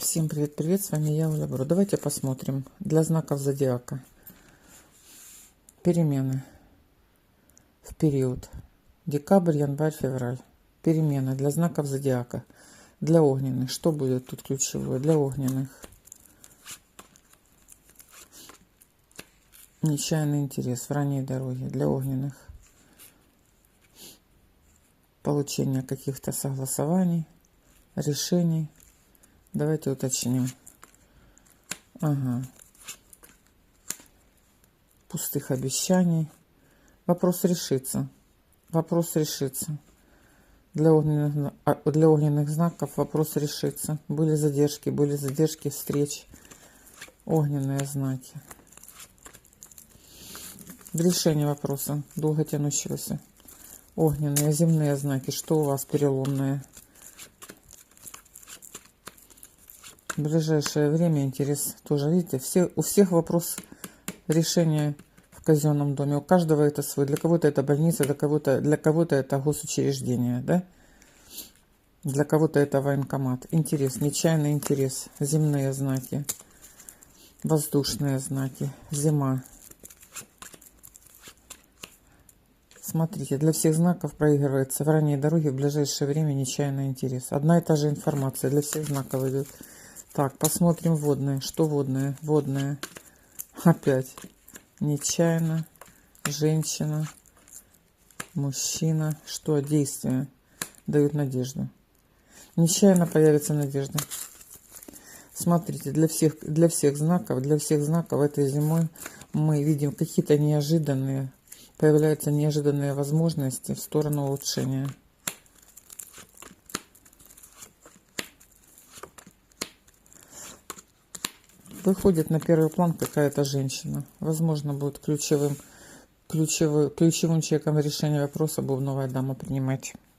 Всем привет-привет, с вами я, Оля Бро. Давайте посмотрим для знаков зодиака перемены в период декабрь, январь, февраль. Перемены для знаков зодиака. Для огненных. Что будет тут ключевое? Для огненных. Нечаянный интерес в ранней дороге. Для огненных. Получение каких-то согласований, решений. Давайте уточним. Ага. Пустых обещаний. Вопрос решится. Вопрос решится. Для огненных знаков вопрос решится. Были задержки встреч. Огненные знаки. Решение вопроса, долго тянущегося. Огненные, земные знаки. Что у вас переломное? В ближайшее время интерес тоже, видите, у всех вопрос решения в казенном доме. У каждого это свой. Для кого-то это больница, для кого-то это госучреждение, да? Для кого-то это военкомат. Интерес, нечаянный интерес. Земные знаки, воздушные знаки, зима. Смотрите, для всех знаков проигрывается в ранней дороге в ближайшее время нечаянный интерес. Одна и та же информация для всех знаков идет. Так, посмотрим водные. Что водные? Водные. Опять. Нечаянно. Женщина. Мужчина. Что? Действия дают надежду. Нечаянно появится надежда. Смотрите, для всех знаков этой зимой мы видим какие-то появляются неожиданные возможности в сторону улучшения. Выходит на первый план какая-то женщина. Возможно, будет ключевым человеком решения вопроса будет новая дама принимать.